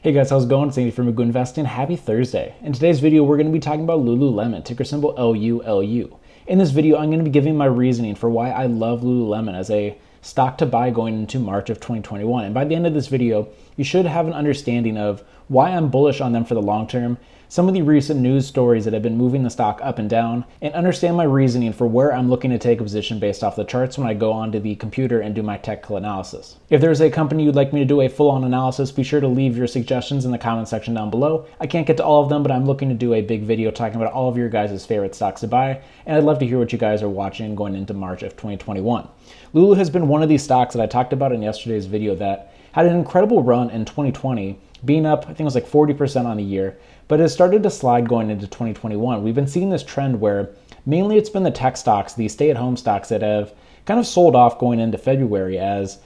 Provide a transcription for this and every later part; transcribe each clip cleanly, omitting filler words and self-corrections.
Hey guys, how's it going? It's Andy from Magoo Investing. Happy Thursday. In today's video, we're going to be talking about Lululemon, ticker symbol LULU. In this video, I'm going to be giving my reasoning for why I love Lululemon as a stock to buy going into March of 2021. And by the end of this video, you should have an understanding of why I'm bullish on them for the long term, some of the recent news stories that have been moving the stock up and down, and understand my reasoning for where I'm looking to take a position based off the charts when I go onto the computer and do my technical analysis. If there's a company you'd like me to do a full-on analysis, be sure to leave your suggestions in the comment section down below. I can't get to all of them, but I'm looking to do a big video talking about all of your guys' favorite stocks to buy, and I'd love to hear what you guys are watching going into March of 2021. Lulu has been one of these stocks that I talked about in yesterday's video that had an incredible run in 2020, being up, I think it was like 40% on the year, but it has started to slide going into 2021. We've been seeing this trend where mainly it's been the tech stocks, the stay-at-home stocks that have kind of sold off going into February as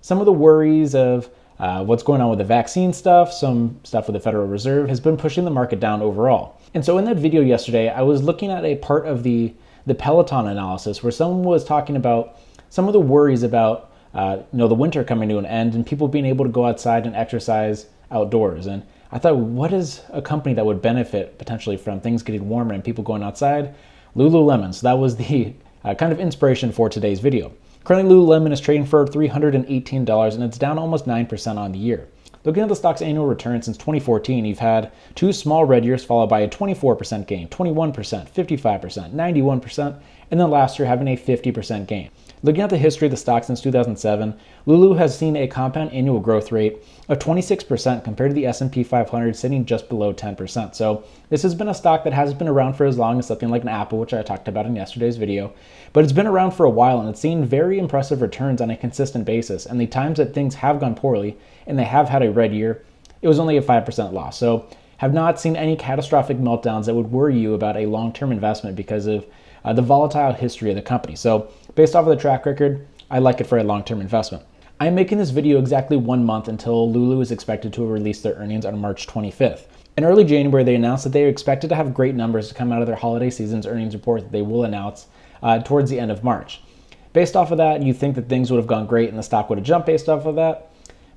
some of the worries of what's going on with the vaccine stuff, some stuff with the Federal Reserve has been pushing the market down overall. And so in that video yesterday, I was looking at a part of the Peloton analysis where someone was talking about some of the worries about the winter coming to an end and people being able to go outside and exercise outdoors. And I thought, what is a company that would benefit potentially from things getting warmer and people going outside? Lululemon. So that was the kind of inspiration for today's video. Currently, Lululemon is trading for $318 and it's down almost 9% on the year. Looking at the stock's annual return since 2014, you've had two small red years followed by a 24% gain, 21%, 55%, 91%, and then last year having a 50% gain. Looking at the history of the stock since 2007, Lulu has seen a compound annual growth rate of 26% compared to the S&P 500 sitting just below 10%. So this has been a stock that hasn't been around for as long as something like an Apple, which I talked about in yesterday's video, but it's been around for a while and it's seen very impressive returns on a consistent basis. And the times that things have gone poorly and they have had a red year, it was only a 5% loss. So have not seen any catastrophic meltdowns that would worry you about a long-term investment because of the volatile history of the company. So based off of the track record, I like it for a long-term investment. I'm making this video exactly 1 month until Lulu is expected to release their earnings on March 25th. In early January, they announced that they expected to have great numbers to come out of their holiday season's earnings report that they will announce towards the end of March. Based off of that, you think that things would have gone great and the stock would have jumped based off of that.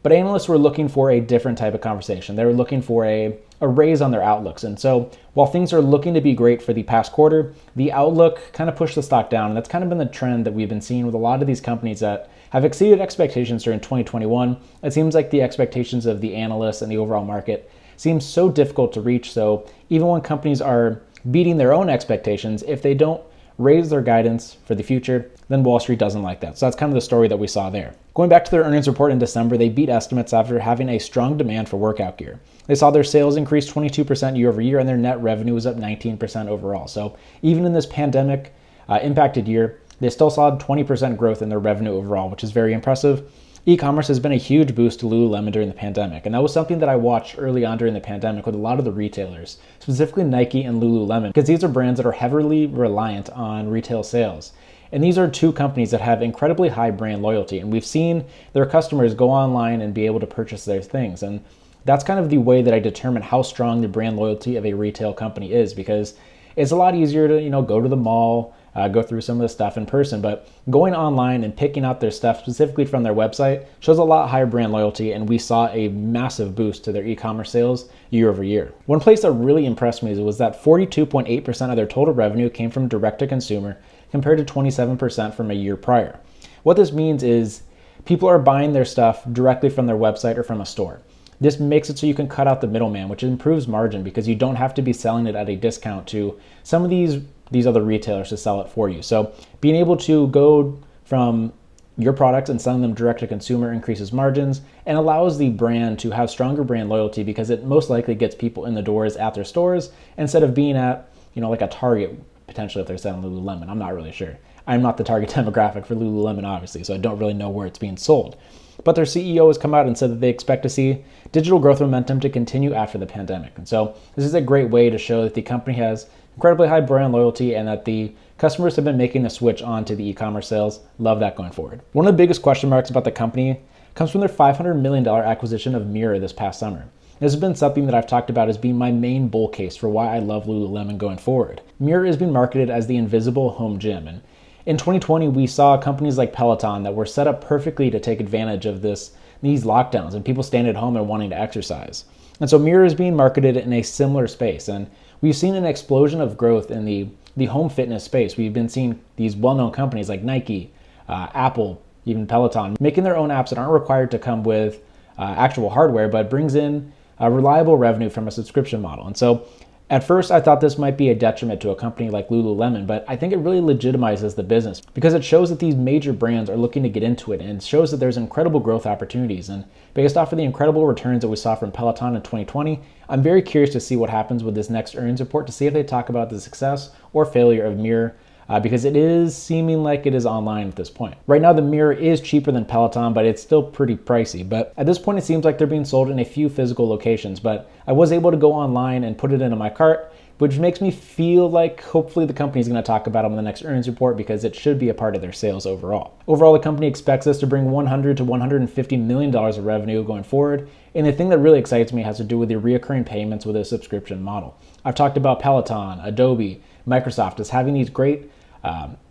But analysts were looking for a different type of conversation. They were looking for a raise on their outlooks. And so while things are looking to be great for the past quarter, the outlook kind of pushed the stock down. And that's kind of been the trend that we've been seeing with a lot of these companies that have exceeded expectations during 2021. It seems like the expectations of the analysts and the overall market seems so difficult to reach. So even when companies are beating their own expectations, if they don't raise their guidance for the future, then Wall Street doesn't like that. So that's kind of the story that we saw there. Going back to their earnings report in December, they beat estimates after having a strong demand for workout gear. They saw their sales increase 22% year over year and their net revenue was up 19% overall. So even in this pandemic impacted year, they still saw 20% growth in their revenue overall, which is very impressive. E-commerce has been a huge boost to Lululemon during the pandemic, and that was something that I watched early on during the pandemic with a lot of the retailers, specifically Nike and Lululemon, because these are brands that are heavily reliant on retail sales. And these are two companies that have incredibly high brand loyalty, and we've seen their customers go online and be able to purchase their things. And that's kind of the way that I determine how strong the brand loyalty of a retail company is, because it's a lot easier to, go to the mall, go through some of the stuff in person, but going online and picking out their stuff specifically from their website shows a lot higher brand loyalty, and we saw a massive boost to their e-commerce sales year over year. One place that really impressed me was that 42.8% of their total revenue came from direct-to-consumer compared to 27% from a year prior. What this means is people are buying their stuff directly from their website or from a store. This makes it so you can cut out the middleman, which improves margin because you don't have to be selling it at a discount to some of these other retailers to sell it for you. So being able to go from your products and selling them direct to consumer increases margins and allows the brand to have stronger brand loyalty because it most likely gets people in the doors at their stores instead of being at, like a Target, potentially if they're selling Lululemon. I'm not really sure. I'm not the target demographic for Lululemon, obviously, so I don't really know where it's being sold. But their CEO has come out and said that they expect to see digital growth momentum to continue after the pandemic. And so this is a great way to show that the company has incredibly high brand loyalty and that the customers have been making a switch onto the e-commerce sales. Love that going forward. One of the biggest question marks about the company comes from their $500 million acquisition of Mirror this past summer. This has been something that I've talked about as being my main bull case for why I love Lululemon going forward. Mirror has been marketed as the invisible home gym, and in 2020 we saw companies like Peloton that were set up perfectly to take advantage of this these lockdowns and people staying at home and wanting to exercise. And so Mirror is being marketed in a similar space. And we've seen an explosion of growth in the home fitness space. We've been seeing these well-known companies like Nike, Apple, even Peloton, making their own apps that aren't required to come with actual hardware, but brings in reliable revenue from a subscription model. And so at first, I thought this might be a detriment to a company like Lululemon, but I think it really legitimizes the business because it shows that these major brands are looking to get into it and shows that there's incredible growth opportunities. And based off of the incredible returns that we saw from Peloton in 2020, I'm very curious to see what happens with this next earnings report to see if they talk about the success or failure of Mirror. Because it is seeming like it is online at this point. Right now, the Mirror is cheaper than Peloton, but it's still pretty pricey. But at this point, it seems like they're being sold in a few physical locations. But I was able to go online and put it into my cart, which makes me feel like hopefully the company is going to talk about them in the next earnings report because it should be a part of their sales overall. Overall, the company expects us to bring $100 to $150 million of revenue going forward. And the thing that really excites me has to do with the reoccurring payments with a subscription model. I've talked about Peloton, Adobe, Microsoft as having these great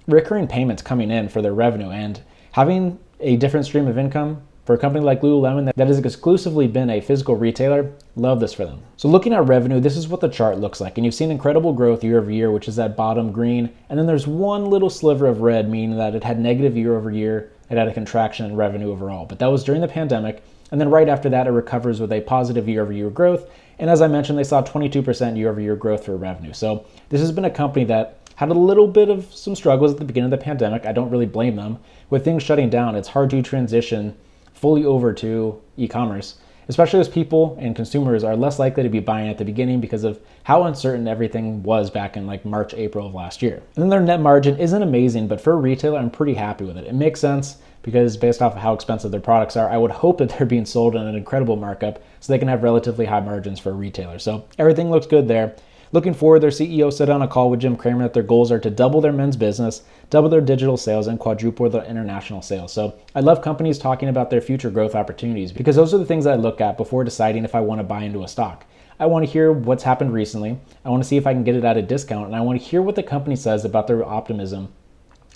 recurring payments coming in for their revenue, and having a different stream of income for a company like Lululemon that has exclusively been a physical retailer. Love this for them. So looking at revenue, this is what the chart looks like, and you've seen incredible growth year over year, which is that bottom green, and then there's one little sliver of red, meaning that it had negative year over year. It had a contraction in revenue overall, but that was during the pandemic. And then right after that, it recovers with a positive year over year growth. And as I mentioned, they saw 22% year over year growth for revenue. So this has been a company that had a little bit of some struggles at the beginning of the pandemic. I don't really blame them. With things shutting down, it's hard to transition fully over to e-commerce, especially as people and consumers are less likely to be buying at the beginning because of how uncertain everything was back in like March, April of last year. And then their net margin isn't amazing, but for a retailer, I'm pretty happy with it. It makes sense because based off of how expensive their products are, I would hope that they're being sold at an incredible markup so they can have relatively high margins for a retailer. So everything looks good there. Looking forward, their CEO said on a call with Jim Cramer that their goals are to double their men's business, double their digital sales, and quadruple their international sales. So I love companies talking about their future growth opportunities because those are the things that I look at before deciding if I want to buy into a stock. I want to hear what's happened recently. I want to see if I can get it at a discount, and I want to hear what the company says about their optimism,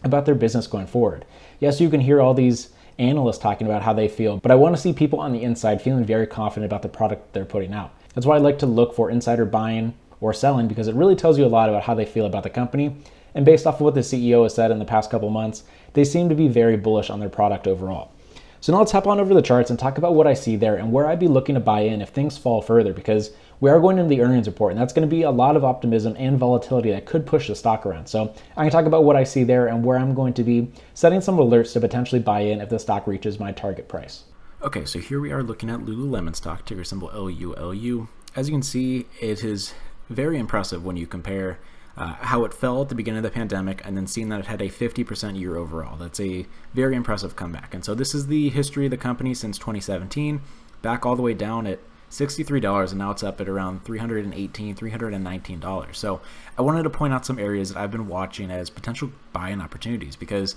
about their business going forward. Yes, you can hear all these analysts talking about how they feel, but I want to see people on the inside feeling very confident about the product they're putting out. That's why I like to look for insider buying or selling, because it really tells you a lot about how they feel about the company. And based off of what the CEO has said in the past couple months, they seem to be very bullish on their product overall. So now let's hop on over the charts and talk about what I see there and where I'd be looking to buy in if things fall further, because we are going into the earnings report, and that's going to be a lot of optimism and volatility that could push the stock around. So I'm going to talk about what I see there and where I'm going to be setting some alerts to potentially buy in if the stock reaches my target price. Okay, so here we are looking at Lululemon Stock, ticker symbol LULU. As you can see, it is very impressive when you compare how it fell at the beginning of the pandemic and then seeing that it had a 50% year overall. That's a very impressive comeback. And so this is the history of the company since 2017, back all the way down at $63, and now it's up at around $318, $319. So I wanted to point out some areas that I've been watching as potential buy-in opportunities, because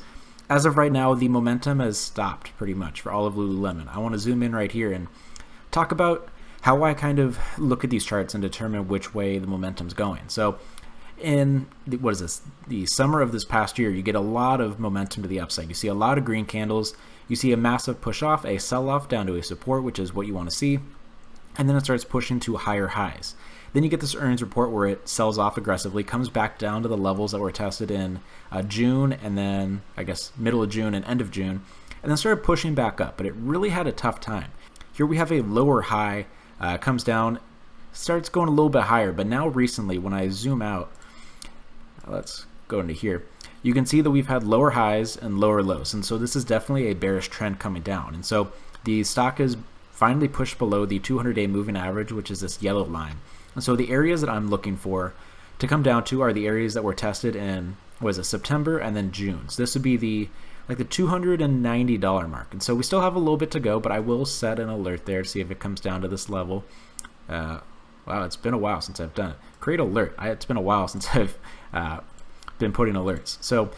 as of right now, the momentum has stopped pretty much for all of Lululemon. I want to zoom in right here and talk about how I kind of look at these charts and determine which way the momentum's going. So in the summer of this past year, you get a lot of momentum to the upside. You see a lot of green candles. You see a massive push off, a sell off down to a support, which is what you want to see. And then it starts pushing to higher highs. Then you get this earnings report where it sells off aggressively, comes back down to the levels that were tested in June, and then I guess middle of June and end of June, and then started pushing back up. But it really had a tough time. Here we have a lower high. Comes down, starts going a little bit higher, but now recently when I zoom out, let's go into here, you can see that we've had lower highs and lower lows, and so this is definitely a bearish trend coming down. And so the stock is finally pushed below the 200-day moving average, which is this yellow line. And so the areas that I'm looking for to come down to are the areas that were tested in September and then June. So this would be the $290 mark. And so we still have a little bit to go, but I will set an alert there to see if it comes down to this level. Wow, it's been a while since I've done it. Create alert. It's been a while since I've been putting alerts. So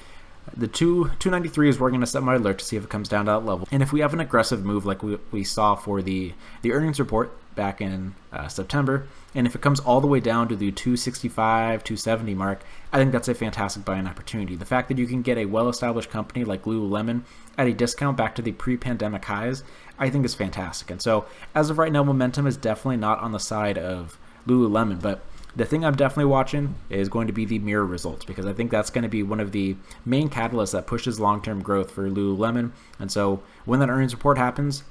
the 293 is where we're going to set my alert to see if it comes down to that level. And if we have an aggressive move like we saw for the earnings report back in September, and if it comes all the way down to the 265, 270 mark, I think that's a fantastic buying opportunity. The fact that you can get a well-established company like Lululemon at a discount back to the pre-pandemic highs, I think is fantastic. And so as of right now, momentum is definitely not on the side of Lululemon, but the thing I'm definitely watching is going to be the mirror results, because I think that's going to be one of the main catalysts that pushes long-term growth for Lululemon. And so when that earnings report happens,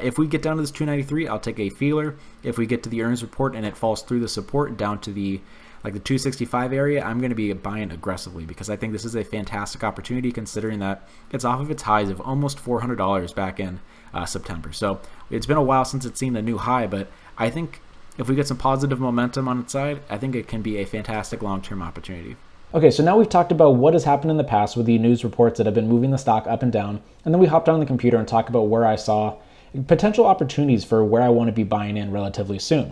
if we get down to this 293, I'll take a feeler. If we get to the earnings report and it falls through the support down to the 265 area, I'm going to be buying aggressively, because I think this is a fantastic opportunity considering that it's off of its highs of almost $400 back in September. So it's been a while since it's seen a new high, but I think if we get some positive momentum on its side, I think it can be a fantastic long-term opportunity. Okay, so now we've talked about what has happened in the past with the news reports that have been moving the stock up and down, and then we hopped on the computer and talked about where I saw potential opportunities for where I want to be buying in relatively soon.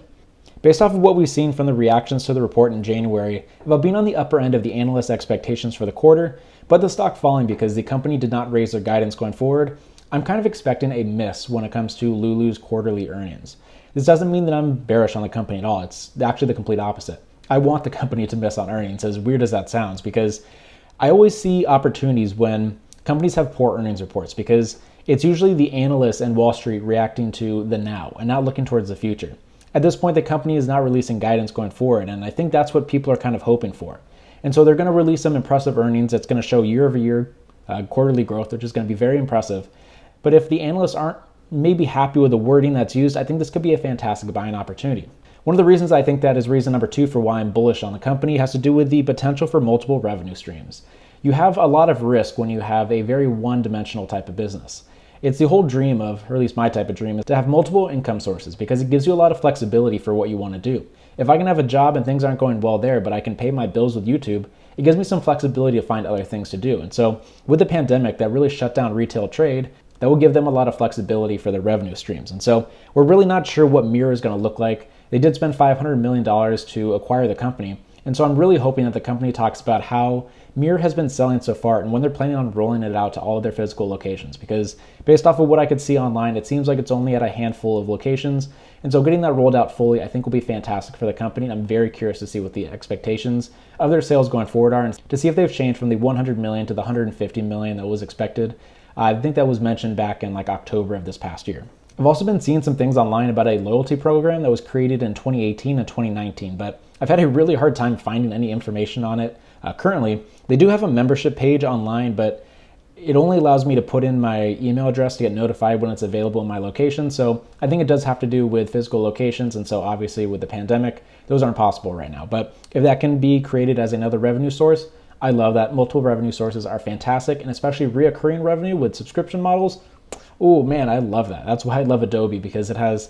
Based off of what we've seen from the reactions to the report in January about being on the upper end of the analyst expectations for the quarter, but the stock falling because the company did not raise their guidance going forward, I'm kind of expecting a miss when it comes to Lulu's quarterly earnings. This doesn't mean that I'm bearish on the company at all. It's actually the complete opposite. I want the company to miss on earnings, as weird as that sounds, because I always see opportunities when companies have poor earnings reports, because it's usually the analysts and Wall Street reacting to the now and not looking towards the future. At this point, the company is not releasing guidance going forward, and I think that's what people are kind of hoping for. And so they're going to release some impressive earnings that's going to show year-over-year quarterly growth, which is going to be very impressive. But if the analysts aren't maybe happy with the wording that's used, I think this could be a fantastic buying opportunity. One of the reasons I think that is reason number 2 for why I'm bullish on the company has to do with the potential for multiple revenue streams. You have a lot of risk when you have a very one-dimensional type of business. It's the whole dream of, or at least my type of dream, is to have multiple income sources, because it gives you a lot of flexibility for what you want to do. If I can have a job and things aren't going well there, but I can pay my bills with YouTube, it gives me some flexibility to find other things to do. And so with the pandemic that really shut down retail trade, that will give them a lot of flexibility for their revenue streams. And so we're really not sure what Mirror is going to look like. They did spend $500 million to acquire the company. And so I'm really hoping that the company talks about how Mirror has been selling so far and when they're planning on rolling it out to all of their physical locations. Because based off of what I could see online, it seems like it's only at a handful of locations. And so getting that rolled out fully, I think will be fantastic for the company. And I'm very curious to see what the expectations of their sales going forward are, and to see if they've changed from the 100 million to the 150 million that was expected. I think that was mentioned back in October of this past year. I've also been seeing some things online about a loyalty program that was created in 2018 and 2019, but I've had a really hard time finding any information on it. Currently, they do have a membership page online, but it only allows me to put in my email address to get notified when it's available in my location. So I think it does have to do with physical locations. And so obviously with the pandemic, those aren't possible right now. But if that can be created as another revenue source, I love that. Multiple revenue sources are fantastic, and especially reoccurring revenue with subscription models. Oh man, I love that. That's why I love Adobe, because it has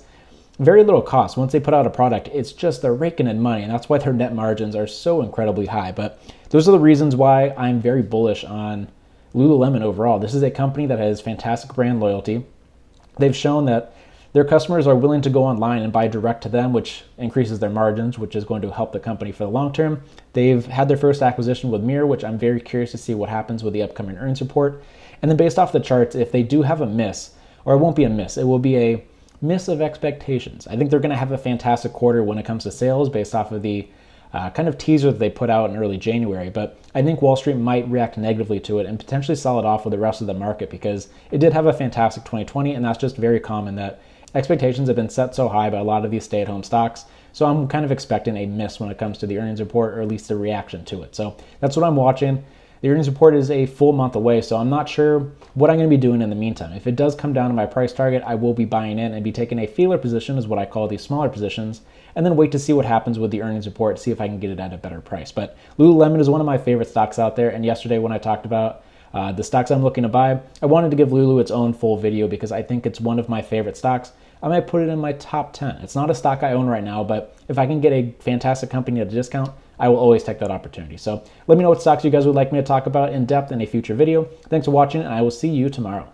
very little cost. Once they put out a product, it's just they're raking in money, and that's why their net margins are so incredibly high. But those are the reasons why I'm very bullish on Lululemon overall. This is a company that has fantastic brand loyalty. They've shown that their customers are willing to go online and buy direct to them, which increases their margins, which is going to help the company for the long term. They've had their first acquisition with Mirror, which I'm very curious to see what happens with the upcoming earnings report. And then based off the charts, if they do have a miss, or it won't be a miss, it will be a miss of expectations. I think they're going to have a fantastic quarter when it comes to sales based off of the kind of teaser that they put out in early January. But I think Wall Street might react negatively to it and potentially sell it off with the rest of the market, because it did have a fantastic 2020, and that's just very common that expectations have been set so high by a lot of these stay-at-home stocks. So I'm kind of expecting a miss when it comes to the earnings report, or at least the reaction to it. So that's what I'm watching. The earnings report is a full month away, so I'm not sure what I'm going to be doing in the meantime. If it does come down to my price target, I will be buying in and be taking a feeler position, is what I call these smaller positions, and then wait to see what happens with the earnings report, see if I can get it at a better price. But Lululemon is one of my favorite stocks out there, and yesterday when I talked about the stocks I'm looking to buy, I wanted to give Lulu its own full video because I think it's one of my favorite stocks. I might put it in my top 10. It's not a stock I own right now, but if I can get a fantastic company at a discount, I will always take that opportunity. So let me know what stocks you guys would like me to talk about in depth in a future video. Thanks for watching, and I will see you tomorrow.